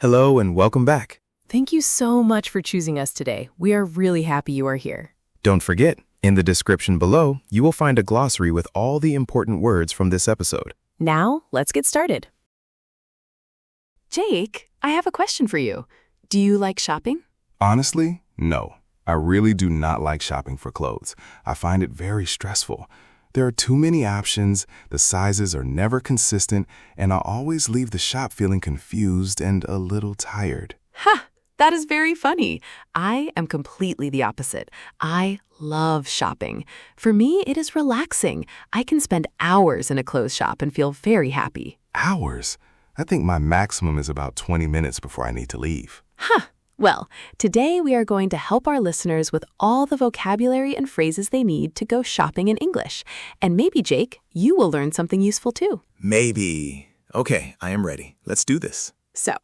Hello and welcome back. Thank you so much for choosing us today. We are really happy you are here. Don't forget, in the description below, you will find a glossary with all the important words from this episode. Now, let's get started. Jake, I have a question for you. Do you like shopping? Honestly, no. I really do not like shopping for clothes. I find it very stressful. There are too many options, the sizes are never consistent, and I always leave the shop feeling confused and a little tired. Ha! That is very funny. I am completely the opposite. I love shopping. For me, it is relaxing. I can spend hours in a clothes shop and feel very happy. Hours? I think my maximum is about 20 minutes before I need to leave. Huh. Well, today we are going to help our listeners with all the vocabulary and phrases they need to go shopping in English. And maybe, Jake, you will learn something useful too. Maybe. Okay, I am ready. Let's do this. So,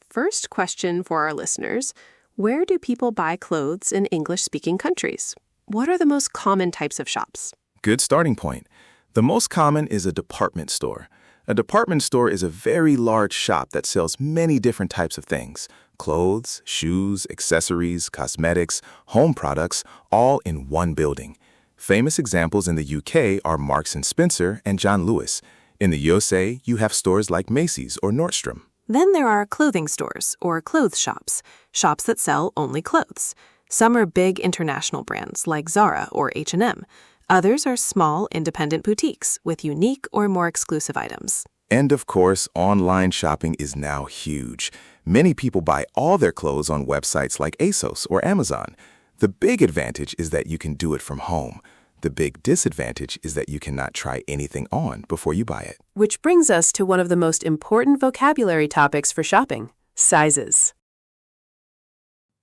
first question for our listeners, where do people buy clothes in English-speaking countries? What are the most common types of shops? Good starting point. The most common is a department store. A department store is a very large shop that sells many different types of things. Clothes, shoes, accessories, cosmetics, home products, all in one building. Famous examples in the UK are Marks & Spencer and John Lewis. In the USA, you have stores like Macy's or Nordstrom. Then there are clothing stores or clothes shops, shops that sell only clothes. Some are big international brands like Zara or H&M. Others are small, independent boutiques with unique or more exclusive items. And of course, online shopping is now huge. Many people buy all their clothes on websites like ASOS or Amazon. The big advantage is that you can do it from home. The big disadvantage is that you cannot try anything on before you buy it. Which brings us to one of the most important vocabulary topics for shopping, sizes.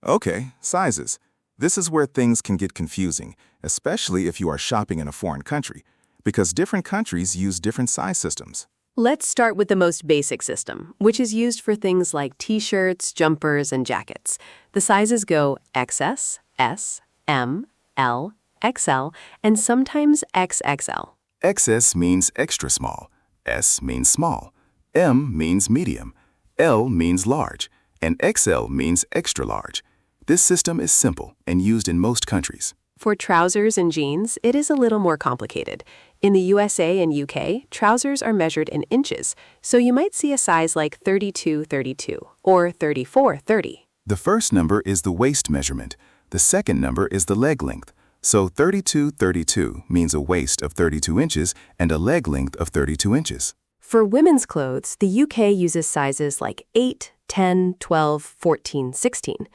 Okay, sizes. This is where things can get confusing, especially if you are shopping in a foreign country, because different countries use different size systems. Let's start with the most basic system, which is used for things like t-shirts, jumpers, and jackets. The sizes go XS, S, M, L, XL, and sometimes XXL. XS means extra small, S means small, M means medium, L means large, and XL means extra large. This system is simple and used in most countries. For trousers and jeans, it is a little more complicated. In the USA and UK, trousers are measured in inches, so you might see a size like 32-32 or 34-30. The first number is the waist measurement. The second number is the leg length. So 32-32 means a waist of 32 inches and a leg length of 32 inches. For women's clothes, the UK uses sizes like 8, 10, 12, 14, 16.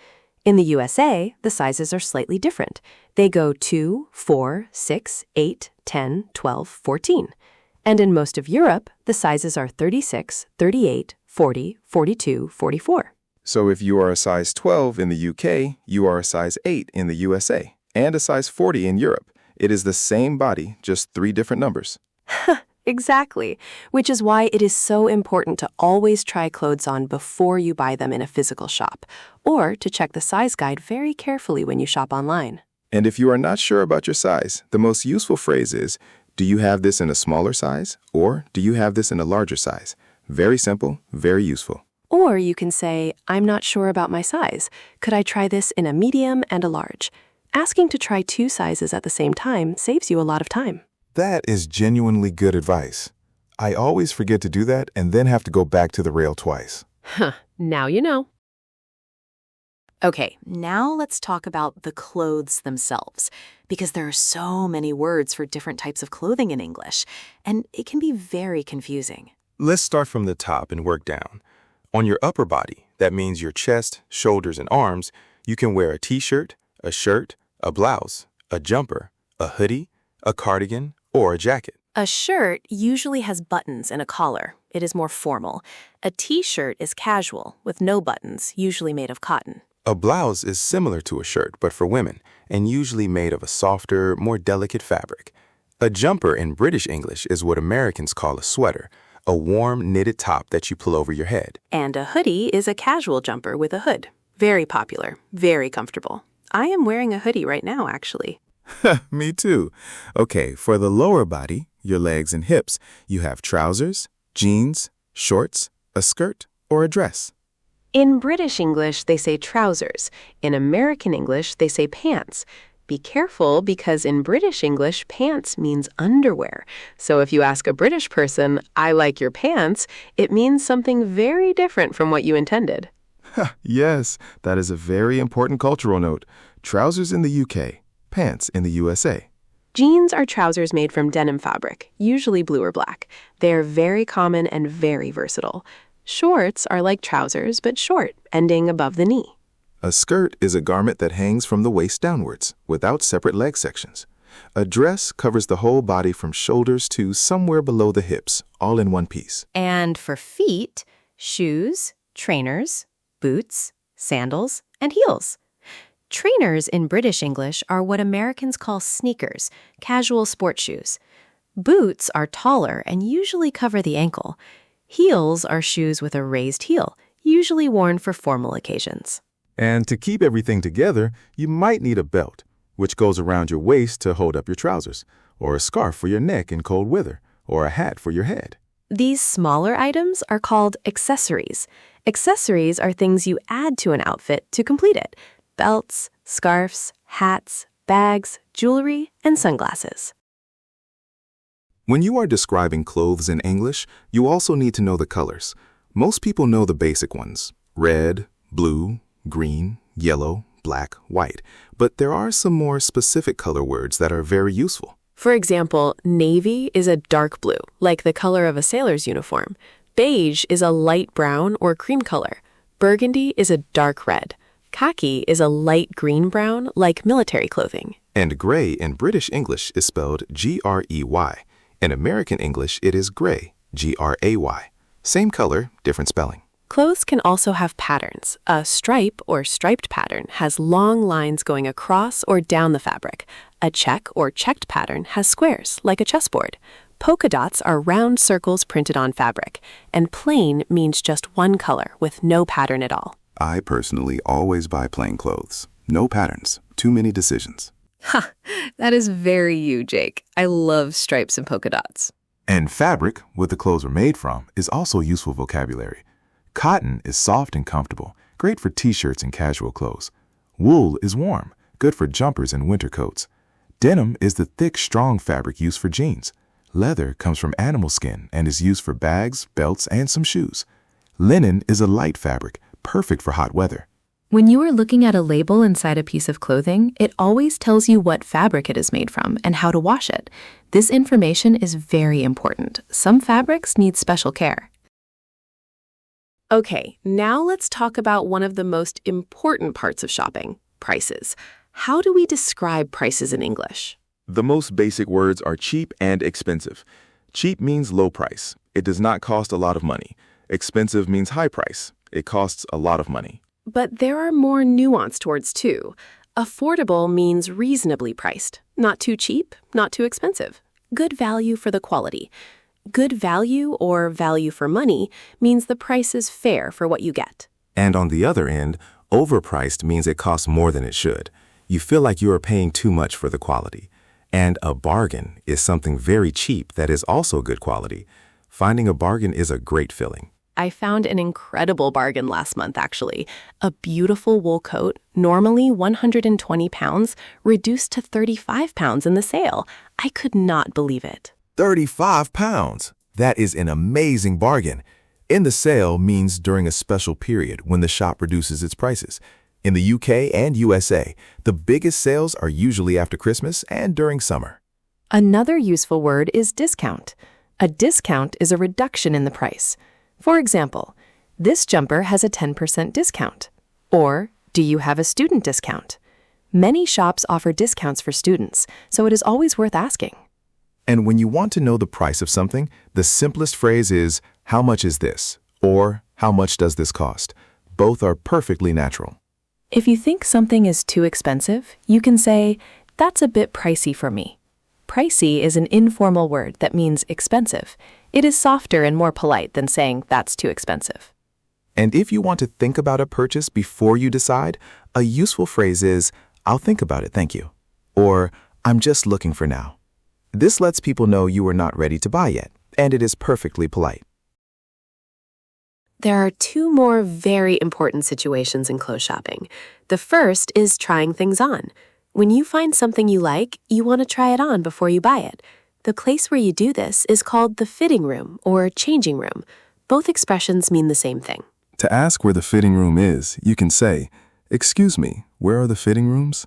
In the USA, the sizes are slightly different. They go 2, 4, 6, 8, 10, 12, 14. And in most of Europe, the sizes are 36, 38, 40, 42, 44. So if you are a size 12 in the UK, you are a size 8 in the USA, and a size 40 in Europe. It is the same body, just 3 different numbers. Exactly, which is why it is so important to always try clothes on before you buy them in a physical shop, or to check the size guide very carefully when you shop online. And if you are not sure about your size, the most useful phrase is, do you have this in a smaller size, or do you have this in a larger size? Very simple, very useful. Or you can say, I'm not sure about my size. Could I try this in a medium and a large? Asking to try 2 sizes at the same time saves you a lot of time. That is genuinely good advice. I always forget to do that and then have to go back to the rail twice. Now you know. Okay, now let's talk about the clothes themselves, because there are so many words for different types of clothing in English, and it can be very confusing. Let's start from the top and work down. On your upper body, that means your chest, shoulders, and arms, you can wear a t-shirt, a shirt, a blouse, a jumper, a hoodie, a cardigan, or a jacket. A shirt usually has buttons and a collar. It is more formal. A t-shirt is casual, with no buttons, usually made of cotton. A blouse is similar to a shirt, but for women, and usually made of a softer, more delicate fabric. A jumper in British English is what Americans call a sweater, a warm knitted top that you pull over your head. And a hoodie is a casual jumper with a hood. Very popular, very comfortable. I am wearing a hoodie right now, actually. Me too. Okay, for the lower body, your legs and hips, you have trousers, jeans, shorts, a skirt, or a dress. In British English, they say trousers. In American English, they say pants. Be careful because in British English, pants means underwear. So if you ask a British person, "I like your pants," it means something very different from what you intended. Yes, that is a very important cultural note. Trousers in the UK, pants in the USA. Jeans are trousers made from denim fabric, usually blue or black. They are very common and very versatile. Shorts are like trousers, but short, ending above the knee. A skirt is a garment that hangs from the waist downwards, without separate leg sections. A dress covers the whole body from shoulders to somewhere below the hips, all in one piece. And for feet, shoes, trainers, boots, sandals, and heels. Trainers in British English are what Americans call sneakers, casual sport shoes. Boots are taller and usually cover the ankle. Heels are shoes with a raised heel, usually worn for formal occasions. And to keep everything together, you might need a belt, which goes around your waist to hold up your trousers, or a scarf for your neck in cold weather, or a hat for your head. These smaller items are called accessories. Accessories are things you add to an outfit to complete it. Belts, scarves, hats, bags, jewelry, and sunglasses. When you are describing clothes in English, you also need to know the colors. Most people know the basic ones: red, blue, green, yellow, black, white. But there are some more specific color words that are very useful. For example, navy is a dark blue, like the color of a sailor's uniform. Beige is a light brown or cream color. Burgundy is a dark red. Khaki is a light green-brown, like military clothing. And gray in British English is spelled G-R-E-Y. In American English, it is gray, G-R-A-Y. Same color, different spelling. Clothes can also have patterns. A stripe or striped pattern has long lines going across or down the fabric. A check or checked pattern has squares, like a chessboard. Polka dots are round circles printed on fabric. And plain means just one color with no pattern at all. I personally always buy plain clothes. No patterns. Too many decisions. Ha! That is very you, Jake. I love stripes and polka dots. And fabric, what the clothes are made from, is also useful vocabulary. Cotton is soft and comfortable, great for t-shirts and casual clothes. Wool is warm, good for jumpers and winter coats. Denim is the thick, strong fabric used for jeans. Leather comes from animal skin and is used for bags, belts, and some shoes. Linen is a light fabric, perfect for hot weather. When you are looking at a label inside a piece of clothing, it always tells you what fabric it is made from and how to wash it. This information is very important. Some fabrics need special care. Okay, now let's talk about one of the most important parts of shopping, prices. How do we describe prices in English? The most basic words are cheap and expensive. Cheap means low price. It does not cost a lot of money. Expensive means high price. It costs a lot of money. But there are more nuanced words too. Affordable means reasonably priced. Not too cheap, not too expensive. Good value for the quality. Good value or value for money means the price is fair for what you get. And on the other end, overpriced means it costs more than it should. You feel like you are paying too much for the quality. And a bargain is something very cheap that is also good quality. Finding a bargain is a great feeling. I found an incredible bargain last month, actually. A beautiful wool coat, normally 120 pounds, reduced to 35 pounds in the sale. I could not believe it. 35 pounds. That is an amazing bargain. In the sale means during a special period when the shop reduces its prices. In the UK and USA, the biggest sales are usually after Christmas and during summer. Another useful word is discount. A discount is a reduction in the price. For example, this jumper has a 10% discount. Or, do you have a student discount? Many shops offer discounts for students, so it is always worth asking. And when you want to know the price of something, the simplest phrase is, "How much is this?" or "How much does this cost?" Both are perfectly natural. If you think something is too expensive, you can say, "That's a bit pricey for me." Pricey is an informal word that means expensive. It is softer and more polite than saying that's too expensive. And if you want to think about a purchase before you decide, a useful phrase is, "I'll think about it, thank you." Or, "I'm just looking for now." This lets people know you are not ready to buy yet, and it is perfectly polite. There are two more very important situations in clothes shopping. The first is trying things on. When you find something you like, you want to try it on before you buy it. The place where you do this is called the fitting room or changing room. Both expressions mean the same thing. To ask where the fitting room is, you can say, "Excuse me, where are the fitting rooms?"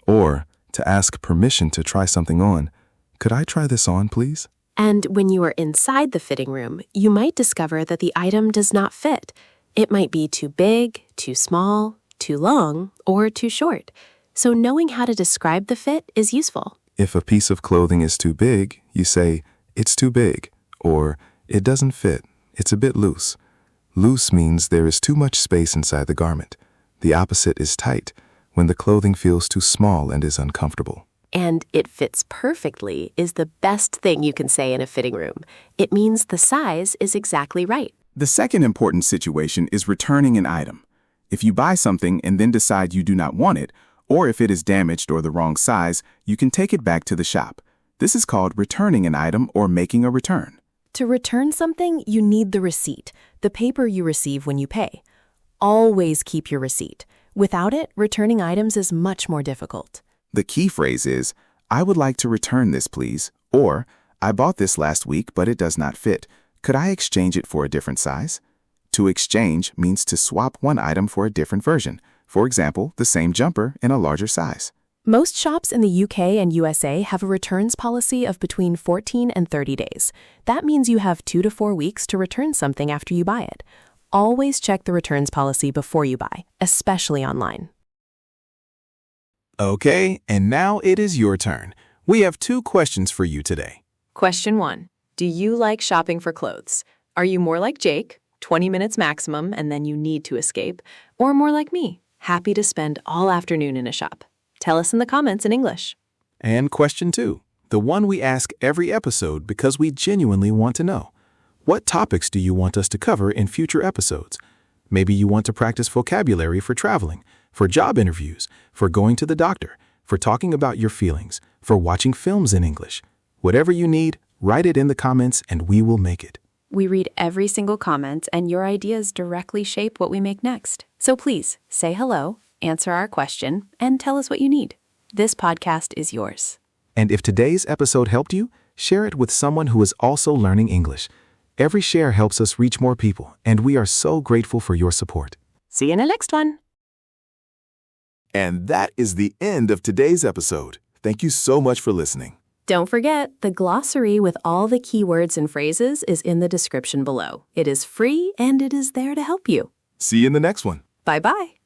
Or, to ask permission to try something on, "Could I try this on, please?" And when you are inside the fitting room, you might discover that the item does not fit. It might be too big, too small, too long, or too short. So knowing how to describe the fit is useful. If a piece of clothing is too big, you say, "It's too big," or "It doesn't fit, it's a bit loose." Loose means there is too much space inside the garment. The opposite is tight, when the clothing feels too small and is uncomfortable. And "it fits perfectly" is the best thing you can say in a fitting room. It means the size is exactly right. The second important situation is returning an item. If you buy something and then decide you do not want it, or if it is damaged or the wrong size, you can take it back to the shop. This is called returning an item or making a return. To return something, you need the receipt, the paper you receive when you pay. Always keep your receipt. Without it, returning items is much more difficult. The key phrase is, "I would like to return this, please," or "I bought this last week, but it does not fit. Could I exchange it for a different size?" To exchange means to swap one item for a different version. For example, the same jumper in a larger size. Most shops in the UK and USA have a returns policy of between 14 and 30 days. That means you have 2 to 4 weeks to return something after you buy it. Always check the returns policy before you buy, especially online. Okay, and now it is your turn. We have 2 questions for you today. Question 1. Do you like shopping for clothes? Are you more like Jake, 20 minutes maximum, and then you need to escape, or more like me, happy to spend all afternoon in a shop? Tell us in the comments in English. And question 2, the one we ask every episode because we genuinely want to know. What topics do you want us to cover in future episodes? Maybe you want to practice vocabulary for traveling, for job interviews, for going to the doctor, for talking about your feelings, for watching films in English. Whatever you need, write it in the comments and we will make it. We read every single comment, and your ideas directly shape what we make next. So please, say hello, answer our question, and tell us what you need. This podcast is yours. And if today's episode helped you, share it with someone who is also learning English. Every share helps us reach more people, and we are so grateful for your support. See you in the next one. And that is the end of today's episode. Thank you so much for listening. Don't forget, the glossary with all the keywords and phrases is in the description below. It is free, and it is there to help you. See you in the next one. Bye-bye.